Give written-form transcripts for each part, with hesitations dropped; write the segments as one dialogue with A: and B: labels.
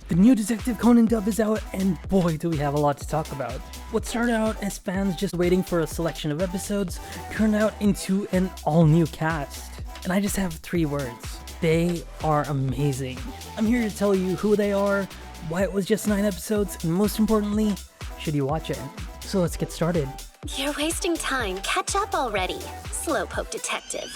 A: The new Detective Conan dub is out, and boy do we have a lot to talk about. What started out as fans just waiting for a selection of episodes turned out into an all-new cast. And I just have 3 words. They are amazing. I'm here to tell you who they are, why it was just 9 episodes, and most importantly, should you watch it? So let's get started.
B: You're wasting time. Catch up already. Slowpoke Detective.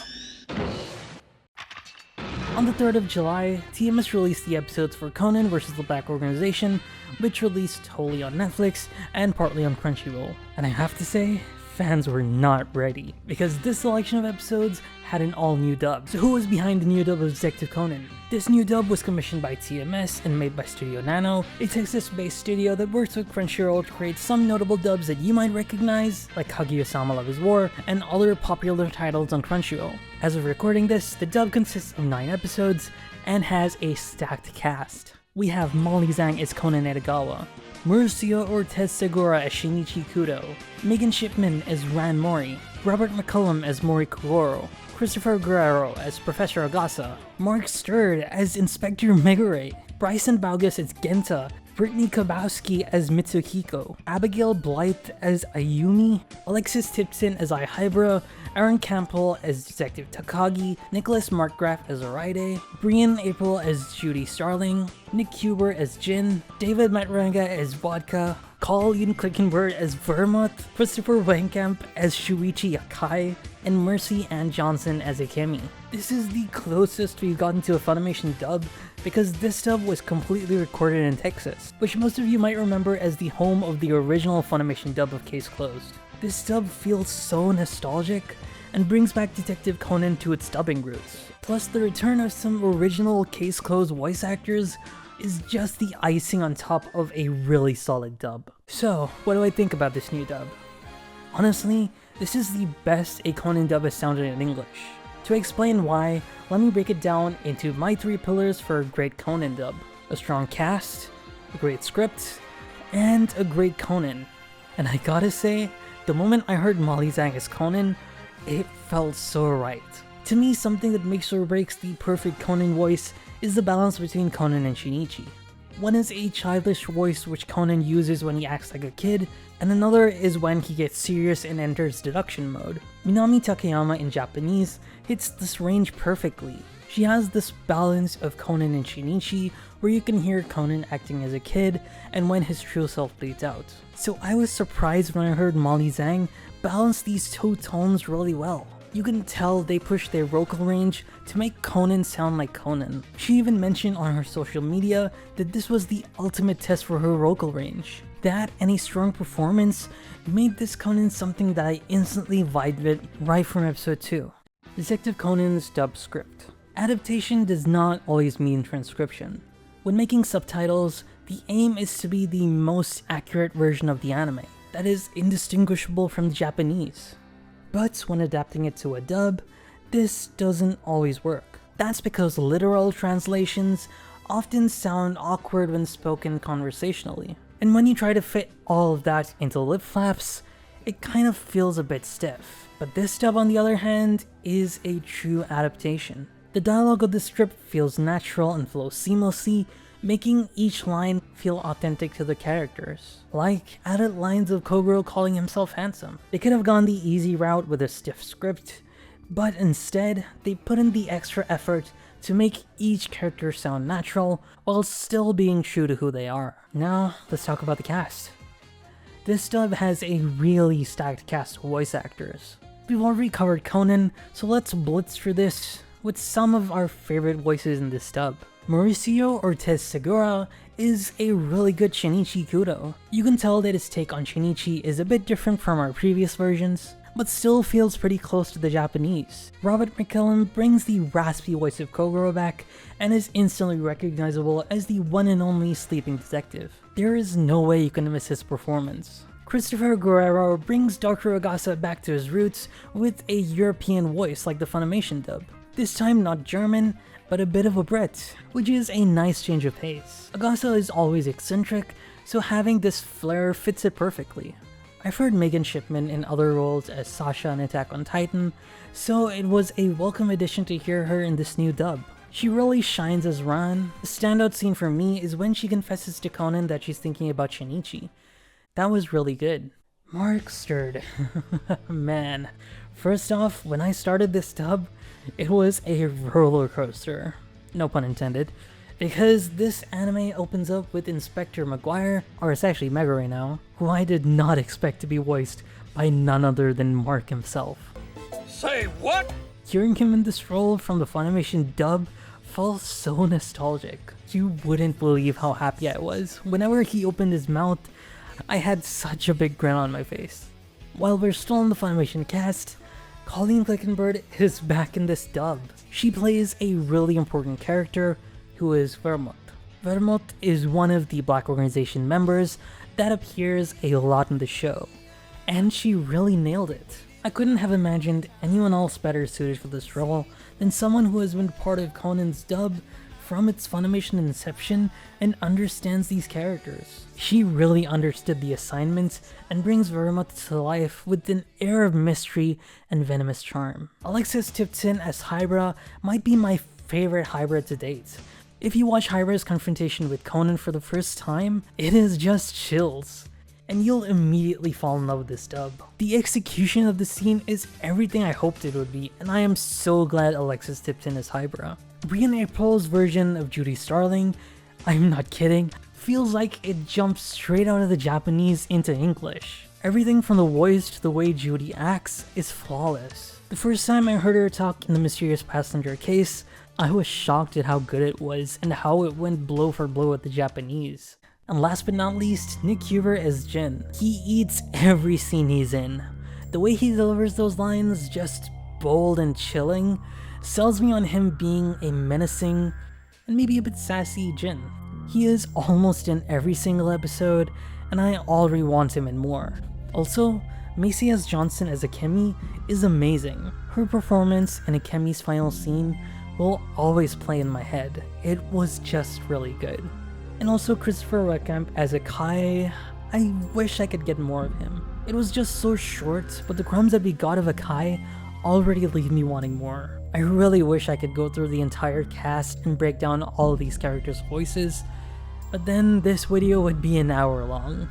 A: On the 3rd of July, TMS released the episodes for Conan vs. the Black Organization, which released wholly on Netflix and partly on Crunchyroll. And I have to say, fans were not ready, because this selection of episodes had an all-new dub. So who was behind the new dub of Detective Conan? This new dub was commissioned by TMS and made by Studio Nano, a Texas-based studio that works with Crunchyroll to create some notable dubs that you might recognize, like Kaguya-sama Love is War, and other popular titles on Crunchyroll. As of recording this, the dub consists of 9 episodes and has a stacked cast. We have Molly Zhang as Conan Edogawa, Mauricio Ortiz Segura as Shinichi Kudo, Megan Shipman as Ran Mori, Robert McCullum as Mori Kogoro, Christopher Guerrero as Professor Agasa, Mark Sturd as Inspector Megure, Bryson Baugus as Genta, Brittany Kabowski as Mitsuhiko, Abigail Blythe as Ayumi, Alexis Tipton as Ihybra, Aaron Campbell as Detective Takagi, Nicholas Markgraf as Araide, Brian April as Judy Starling, Nick Huber as Jin, David Matranga as Vodka, Colleen Clickenberg as Vermouth, Christopher Weingkamp as Shuichi Yakai, and Mercy Ann Johnson as Akemi. This is the closest we've gotten to a Funimation dub, because this dub was completely recorded in Texas, which most of you might remember as the home of the original Funimation dub of Case Closed. This dub feels so nostalgic, and brings back Detective Conan to its dubbing roots. Plus, the return of some original Case Closed voice actors is just the icing on top of a really solid dub. So, what do I think about this new dub? Honestly, this is the best a Conan dub has sounded in English. To explain why, let me break it down into my 3 pillars for a great Conan dub. A strong cast, a great script, and a great Conan. And I gotta say, the moment I heard Molly Zhang as Conan, it felt so right. To me, something that makes or breaks the perfect Conan voice is the balance between Conan and Shinichi. One is a childish voice which Conan uses when he acts like a kid, and another is when he gets serious and enters deduction mode. Minami Takayama in Japanese hits this range perfectly. She has this balance of Conan and Shinichi where you can hear Conan acting as a kid and when his true self bleeds out. So I was surprised when I heard Molly Zhang balance these 2 tones really well. You can tell they pushed their vocal range to make Conan sound like Conan. She even mentioned on her social media that this was the ultimate test for her vocal range. That and a strong performance made this Conan something that I instantly vibed with right from episode 2. Detective Conan's dub script. Adaptation does not always mean transcription. When making subtitles, the aim is to be the most accurate version of the anime, that is indistinguishable from the Japanese. But when adapting it to a dub, this doesn't always work. That's because literal translations often sound awkward when spoken conversationally. And when you try to fit all of that into lip flaps, it kind of feels a bit stiff. But this dub, on the other hand, is a true adaptation. The dialogue of the script feels natural and flows seamlessly, making each line feel authentic to the characters. Like added lines of Kogoro calling himself handsome. They could have gone the easy route with a stiff script, but instead, they put in the extra effort to make each character sound natural while still being true to who they are. Now, let's talk about the cast. This dub has a really stacked cast of voice actors. We've already covered Conan, so let's blitz through this with some of our favorite voices in this dub. Mauricio Ortiz Segura is a really good Shinichi Kudo. You can tell that his take on Shinichi is a bit different from our previous versions, but still feels pretty close to the Japanese. Robert McCullum brings the raspy voice of Kogoro back and is instantly recognizable as the one and only sleeping detective. There is no way you can miss his performance. Christopher Guerrero brings Dr. Agasa back to his roots with a European voice like the Funimation dub. This time not German, but a bit of a Brit, which is a nice change of pace. Agasa is always eccentric, so having this flair fits it perfectly. I've heard Megan Shipman in other roles as Sasha in Attack on Titan, so it was a welcome addition to hear her in this new dub. She really shines as Ran. The standout scene for me is when she confesses to Conan that she's thinking about Shinichi. That was really good. Mark stirred. Man. First off, when I started this dub, it was a roller coaster. No pun intended. Because this anime opens up with Inspector Maguire, or it's actually Mega right now, who I did not expect to be voiced by none other than Mark himself.
C: Say what?
A: Hearing him in this role from the Funimation dub felt so nostalgic. You wouldn't believe how happy I was. Whenever he opened his mouth, I had such a big grin on my face. While we're still in the Funimation cast, Colleen Clickenberg is back in this dub. She plays a really important character who is Vermouth. Vermouth is one of the Black Organization members that appears a lot in the show, and she really nailed it. I couldn't have imagined anyone else better suited for this role than someone who has been part of Conan's dub from its Funimation inception and understands these characters. She really understood the assignment and brings Vermouth to life with an air of mystery and venomous charm. Alexis Tipton as Hybra might be my favorite Hybra to date. If you watch Hybra's confrontation with Conan for the first time, it is just chills, and you'll immediately fall in love with this dub. The execution of the scene is everything I hoped it would be, and I am so glad Alexis Tipton is Hybra. Brian April's version of Judy Starling, I'm not kidding, feels like it jumps straight out of the Japanese into English. Everything from the voice to the way Judy acts is flawless. The first time I heard her talk in the Mysterious Passenger case, I was shocked at how good it was and how it went blow for blow with the Japanese. And last but not least, Nick Huber as Jin. He eats every scene he's in. The way he delivers those lines, just bold and chilling, sells me on him being a menacing and maybe a bit sassy Jin. He is almost in every single episode, and I already want him in more. Also, Macy S. Johnson as Akemi is amazing. Her performance in Akemi's final scene will always play in my head. It was just really good. And also Christopher Wekamp as Akai, I wish I could get more of him. It was just so short, but the crumbs that we got of Akai already leave me wanting more. I really wish I could go through the entire cast and break down all of these characters' voices, but then this video would be an hour long.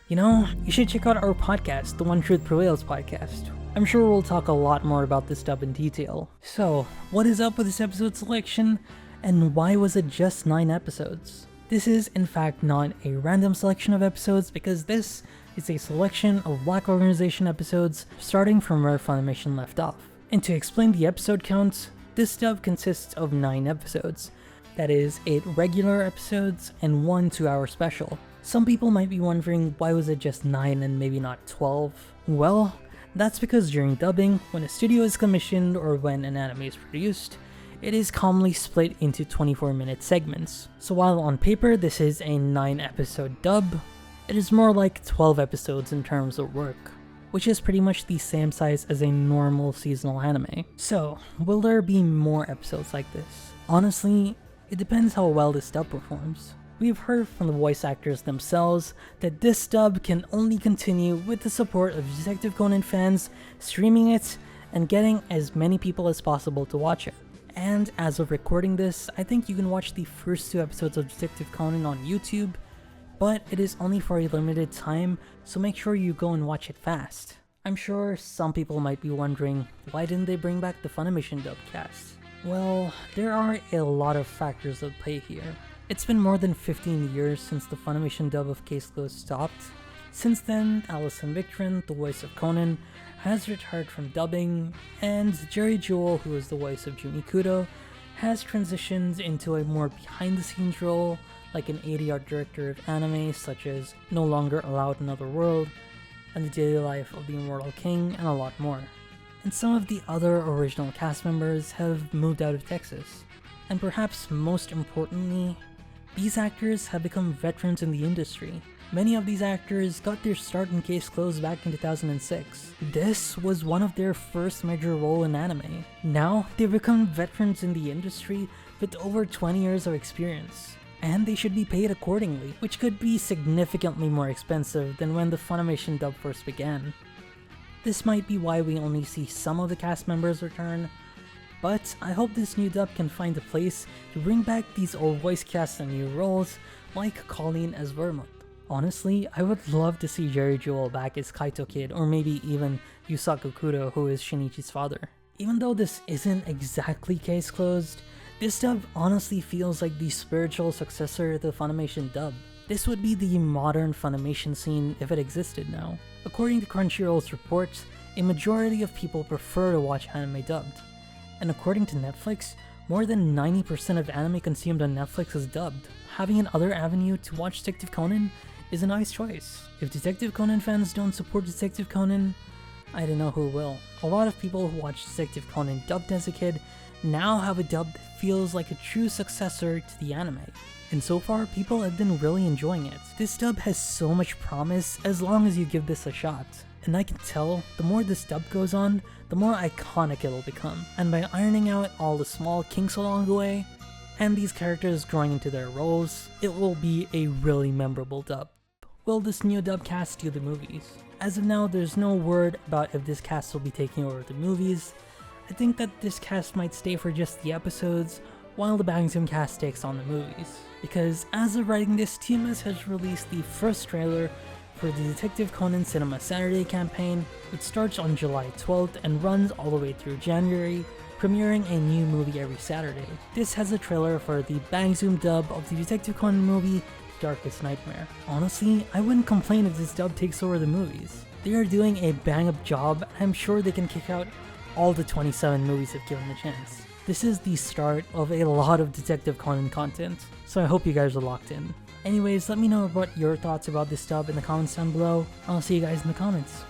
A: You know, you should check out our podcast, the One Truth Prevails podcast. I'm sure we'll talk a lot more about this stuff in detail. So, what is up with this episode selection, and why was it just 9 episodes? This is in fact not a random selection of episodes because this is a selection of Black Organization episodes starting from where Funimation left off. And to explain the episode count, this dub consists of 9 episodes. That is 8 regular episodes and 1 2-hour special. Some people might be wondering why was it just 9 and maybe not 12? Well, that's because during dubbing, when a studio is commissioned or when an anime is produced, it is commonly split into 24-minute segments. So while on paper this is a 9-episode dub, it is more like 12 episodes in terms of work, which is pretty much the same size as a normal seasonal anime. So, will there be more episodes like this? Honestly, it depends how well this dub performs. We've heard from the voice actors themselves that this dub can only continue with the support of Detective Conan fans streaming it and getting as many people as possible to watch it. And as of recording this, I think you can watch the first 2 episodes of Detective Conan on YouTube, but it is only for a limited time, so make sure you go and watch it fast. I'm sure some people might be wondering, why didn't they bring back the Funimation Dub cast? Well, there are a lot of factors at play here. It's been more than 15 years since the Funimation dub of Case Closed stopped. Since then, Alison Victron, the voice of Conan, has retired from dubbing, and Jerry Jewell, who is the voice of Jumi Kudo, has transitioned into a more behind-the-scenes role, like an AD art director of anime such as No Longer Allowed Another World, and The Daily Life of the Immortal King, and a lot more. And some of the other original cast members have moved out of Texas. And perhaps most importantly, these actors have become veterans in the industry. Many of these actors got their start in Case Closed back in 2006. This was one of their first major role in anime. Now, they've become veterans in the industry with over 20 years of experience. And they should be paid accordingly, which could be significantly more expensive than when the Funimation dub first began. This might be why we only see some of the cast members return, but I hope this new dub can find a place to bring back these old voice casts and new roles like Colleen as Vermouth. Honestly, I would love to see Jerry Jewell back as Kaito Kid, or maybe even Yusaku Kudo, who is Shinichi's father. Even though this isn't exactly case closed, this dub honestly feels like the spiritual successor to Funimation Dub. This would be the modern Funimation scene if it existed now. According to Crunchyroll's reports, a majority of people prefer to watch anime dubbed. And according to Netflix, more than 90% of anime consumed on Netflix is dubbed. Having another avenue to watch Detective Conan is a nice choice. If Detective Conan fans don't support Detective Conan, I don't know who will. A lot of people who watched Detective Conan dubbed as a kid now have a dub that feels like a true successor to the anime. And so far, people have been really enjoying it. This dub has so much promise as long as you give this a shot. And I can tell, the more this dub goes on, the more iconic it'll become. And by ironing out all the small kinks along the way, and these characters growing into their roles, it will be a really memorable dub. Will this new dub cast do the movies? As of now, there's no word about if this cast will be taking over the movies. I think that this cast might stay for just the episodes, while the Bangzoom cast takes on the movies. Because as of writing this, TMS has released the first trailer for the Detective Conan Cinema Saturday campaign, which starts on July 12th and runs all the way through January, premiering a new movie every Saturday. This has a trailer for the Bangzoom dub of the Detective Conan movie, Darkest Nightmare. Honestly, I wouldn't complain if this dub takes over the movies. They are doing a bang-up job, and I'm sure they can kick out all the 27 movies if given the chance. This is the start of a lot of Detective Conan content, so I hope you guys are locked in. Anyways, let me know what your thoughts about this dub in the comments down below. I'll see you guys in the comments.